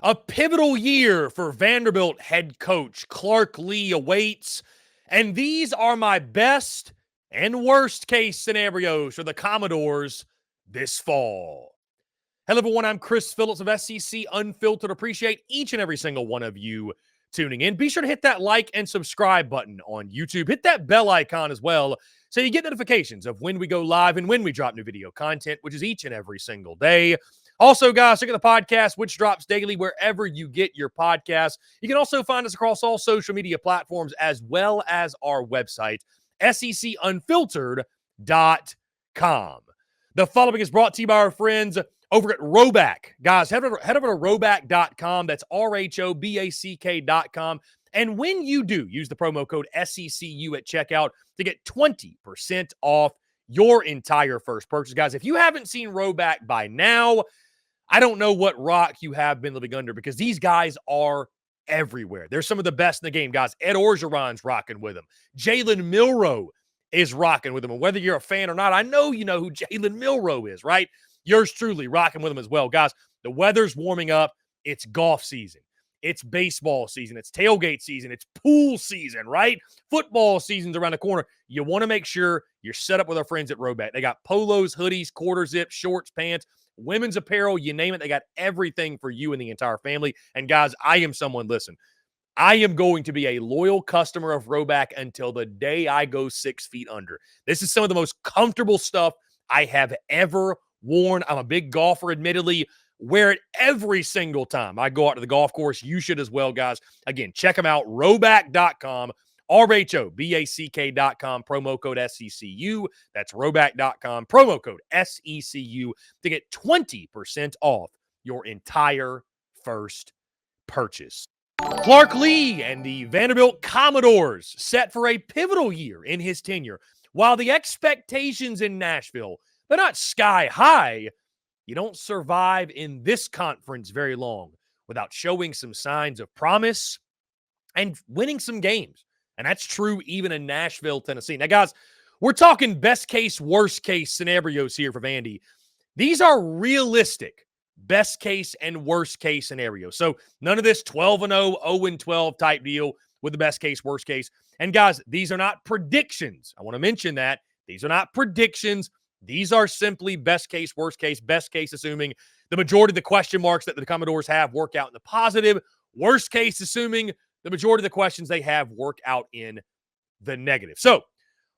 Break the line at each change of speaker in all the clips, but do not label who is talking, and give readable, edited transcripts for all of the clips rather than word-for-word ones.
A pivotal year for Vanderbilt head coach Clark Lea awaits, and these are my best and worst case scenarios for the Commodores this fall. Hello, everyone. I'm Chris Phillips of SEC Unfiltered. Appreciate each and every single one of you tuning in. Be sure to hit that like and subscribe button on YouTube. Hit that bell icon as well so you get notifications of when we go live and when we drop new video content, which is each and every single day. Also, guys, check out the podcast, which drops daily wherever you get your podcasts. You can also find us across all social media platforms as well as our website, SECUnfiltered.com. The following is brought to you by our friends over at RHOBACK. Guys, head over to RHOBACK.com. That's RHOBACK.com. And when you do, use the promo code SECU at checkout to get 20% off your entire first purchase. Guys, if you haven't seen RHOBACK by now, I don't know what rock you have been living under, because these guys are everywhere. They're some of the best in the game, guys. Ed Orgeron's rocking with them. Jalen Milroe is rocking with them. And whether you're a fan or not, I know you know who Jalen Milroe is, right? Yours truly rocking with them as well. Guys, the weather's warming up. It's golf season. It's baseball season. It's tailgate season. It's pool season, right? Football season's around the corner. You want to make sure you're set up with our friends at RHOBACK. They got polos, hoodies, quarter zip, shorts, pants, women's apparel, you name it. They got everything for you and the entire family. And guys, I am going to be a loyal customer of RHOBACK until the day I go 6 feet under. This is some of the most comfortable stuff I have ever worn. I'm a big golfer, admittedly. Wear it every single time I go out to the golf course. You should as well, guys. Again, check them out, RHOBACK.com, RHOBACK.com, promo code SECU. That's RHOBACK.com, promo code SECU to get 20% off your entire first purchase. Clark Lea and the Vanderbilt Commodores set for a pivotal year in his tenure. While the expectations in Nashville, they're not sky high, you don't survive in this conference very long without showing some signs of promise and winning some games. And that's true even in Nashville, Tennessee. Now, guys, we're talking best case, worst case scenarios here for Vandy. These are realistic best case and worst case scenarios. So none of this 12-0, 0-12 type deal with the best case, worst case. And guys, these are not predictions. I want to mention that. These are not predictions. These are simply best case, worst case, best case assuming the majority of the question marks that the Commodores have work out in the positive, worst case assuming the majority of the questions they have work out in the negative. So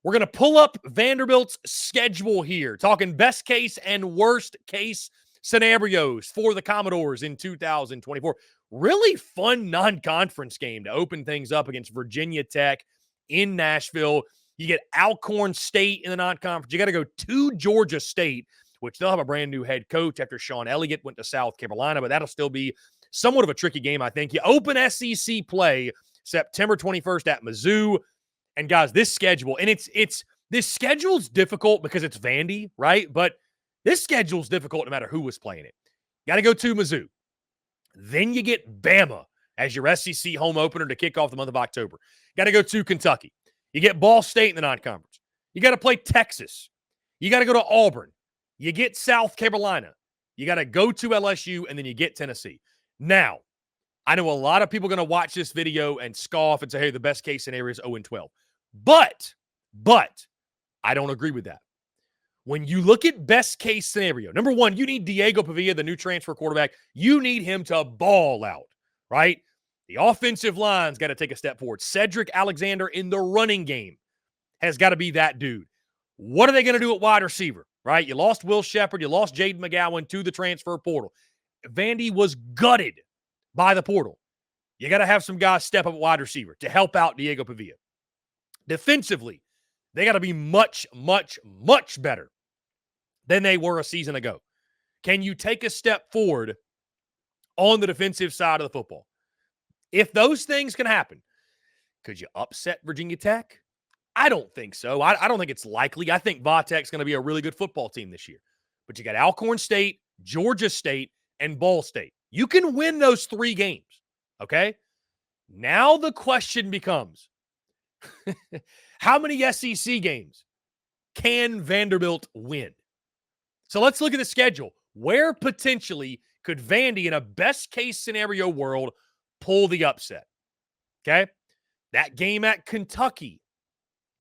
we're going to pull up Vanderbilt's schedule here, talking best case and worst case scenarios for the Commodores in 2024. Really fun non-conference game to open things up against Virginia Tech in Nashville. You get Alcorn State in the non-conference. You got to go to Georgia State, which they'll have a brand new head coach after Sean Elliott went to South Carolina, but that'll still be somewhat of a tricky game, I think. You open SEC play September 21st at Mizzou. And guys, this schedule, and this schedule's difficult because it's Vandy, right? But this schedule's difficult no matter who was playing it. Got to go to Mizzou. Then you get Bama as your SEC home opener to kick off the month of October. Got to go to Kentucky. You get Ball State in the non-conference. You got to play Texas. You got to go to Auburn. You get South Carolina. You got to go to LSU, and then you get Tennessee. Now, I know a lot of people are going to watch this video and scoff and say, hey, the best case scenario is 0-12. But I don't agree with that. When you look at best case scenario, number one, you need Diego Pavia, the new transfer quarterback. You need him to ball out, right? The offensive line's got to take a step forward. Cedric Alexander in the running game has got to be that dude. What are they going to do at wide receiver, right? You lost Will Shepard. You lost Jaden McGowan to the transfer portal. Vandy was gutted by the portal. You got to have some guys step up at wide receiver to help out Diego Pavia. Defensively, they got to be much, much, much better than they were a season ago. Can you take a step forward on the defensive side of the football? If those things can happen, could you upset Virginia Tech? I don't think so. I don't think it's likely. I think Va-Tech's going to be a really good football team this year. But you got Alcorn State, Georgia State, and Ball State. You can win those 3 games, okay? Now the question becomes, how many SEC games can Vanderbilt win? So let's look at the schedule. Where potentially could Vandy, in a best-case scenario world, pull the upset? Okay? That game at Kentucky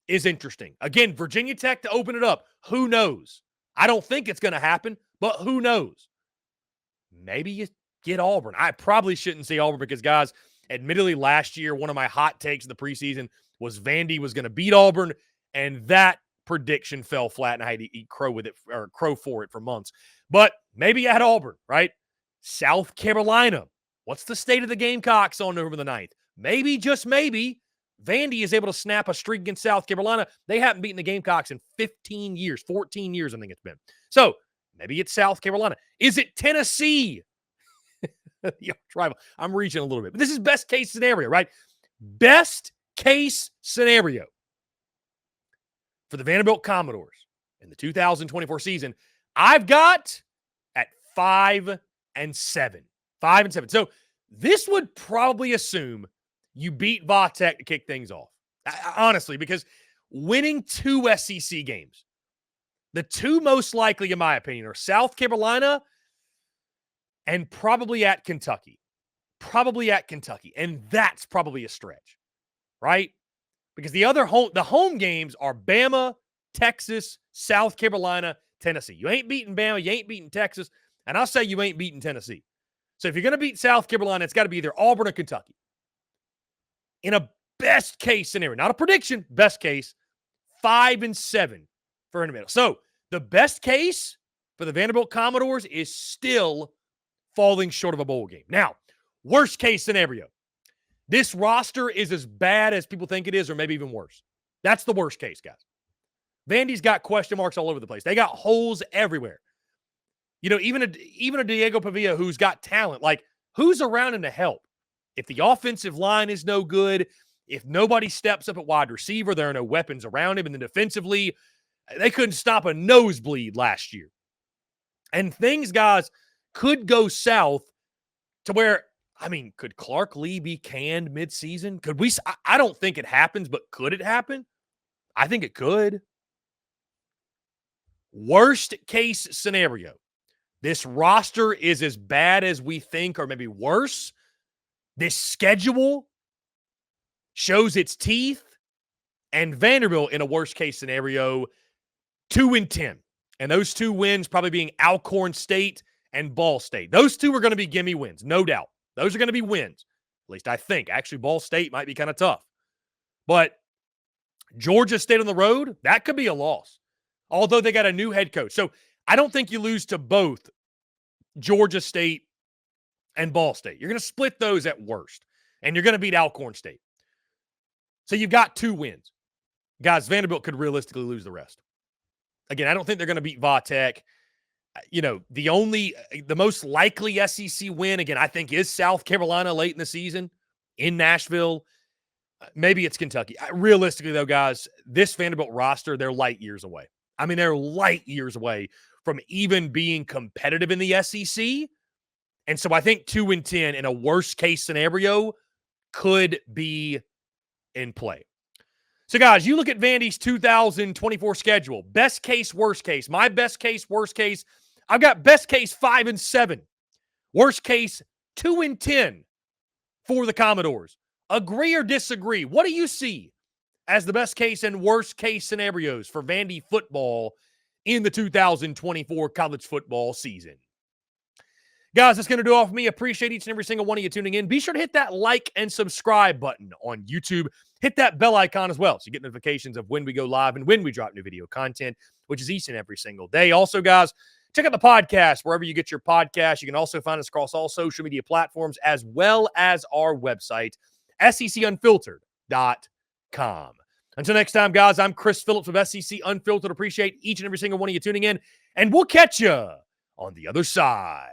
is interesting. Again, Virginia Tech to open it up. Who knows? I don't think it's going to happen, but who knows? Maybe you get Auburn. I probably shouldn't say Auburn because, guys, admittedly, last year, one of my hot takes in the preseason was Vandy was going to beat Auburn, and that prediction fell flat, and I had to eat crow with it, or crow for it for months. But maybe at Auburn, right? South Carolina. What's the state of the Gamecocks on November the 9th? Maybe, just maybe, Vandy is able to snap a streak against South Carolina. They haven't beaten the Gamecocks in 15 years, 14 years, I think it's been. So maybe it's South Carolina. Is it Tennessee? Rival. I'm reaching a little bit. But this is best case scenario, right? Best case scenario for the Vanderbilt Commodores in the 2024 season, I've got at 5-7. 5-7. So this would probably assume you beat Vatech to kick things off. Honestly, because winning 2 SEC games, the 2 most likely, in my opinion, are South Carolina and probably at Kentucky. Probably at Kentucky. And that's probably a stretch, right? Because the home games are Bama, Texas, South Carolina, Tennessee. You ain't beating Bama, you ain't beating Texas, and I'll say you ain't beating Tennessee. So if you're going to beat South Carolina, it's got to be either Auburn or Kentucky. In a best case scenario, not a prediction, best case, 5-7 for Vanderbilt. So the best case for the Vanderbilt Commodores is still falling short of a bowl game. Now, worst case scenario, this roster is as bad as people think it is, or maybe even worse. That's the worst case, guys. Vandy's got question marks all over the place. They got holes everywhere. You know, even a Diego Pavia who's got talent, like, who's around him to help? If the offensive line is no good, if nobody steps up at wide receiver, there are no weapons around him, and then defensively, they couldn't stop a nosebleed last year. And things, guys, could go south to where, I mean, could Clark Lea be canned midseason? Could we? I don't think it happens, but could it happen? I think it could. Worst case scenario, this roster is as bad as we think, or maybe worse. This schedule shows its teeth, and Vanderbilt, in a worst case scenario, 2-10. And those 2 wins probably being Alcorn State and Ball State. Those 2 are going to be gimme wins, no doubt. Those are going to be wins. At least I think. Actually, Ball State might be kind of tough. But Georgia State on the road, that could be a loss. Although they got a new head coach. So I don't think you lose to both Georgia State and Ball State. You're going to split those at worst. And you're going to beat Alcorn State. So you've got 2 wins. Guys, Vanderbilt could realistically lose the rest. Again, I don't think they're going to beat Vatech. You know, the most likely SEC win, again, I think is South Carolina late in the season in Nashville. Maybe it's Kentucky. Realistically, though, guys, this Vanderbilt roster, they're light years away. I mean, they're light years away from even being competitive in the SEC. And so I think 2-10 in a worst case scenario could be in play. So, guys, you look at Vandy's 2024 schedule. Best case, worst case. My best case, worst case. I've got best case 5-7. Worst case 2-10 for the Commodores. Agree or disagree? What do you see as the best case and worst case scenarios for Vandy football in the 2024 college football season? Guys, that's going to do all for me. Appreciate each and every single one of you tuning in. Be sure to hit that like and subscribe button on YouTube. Hit that bell icon as well so you get notifications of when we go live and when we drop new video content, which is each and every single day. Also, guys, check out the podcast wherever you get your podcast. You can also find us across all social media platforms as well as our website, SECUnfiltered.com. Until next time, guys, I'm Chris Phillips of SEC Unfiltered. Appreciate each and every single one of you tuning in, and we'll catch you on the other side.